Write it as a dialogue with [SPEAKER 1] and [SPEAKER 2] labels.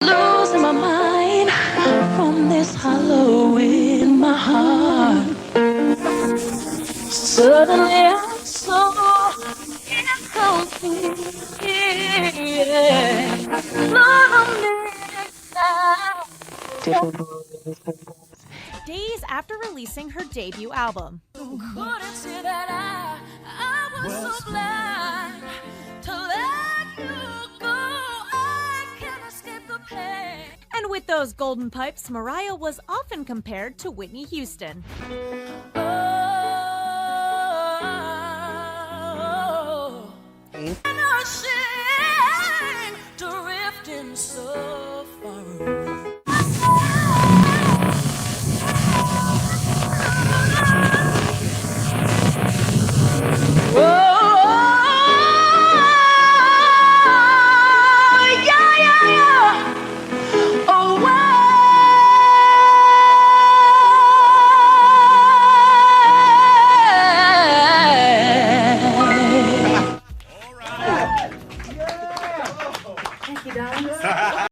[SPEAKER 1] Losing my mind from this hollow in my heart. Suddenly I saw incomplete. Lord, I'm
[SPEAKER 2] Days after releasing her debut album.
[SPEAKER 1] couldn't see that I was so blind to let you go. I can't escape the pain.
[SPEAKER 2] And with those golden pipes, Mariah was often compared to Whitney Houston.
[SPEAKER 1] Oh, and I sing, drifting so far away.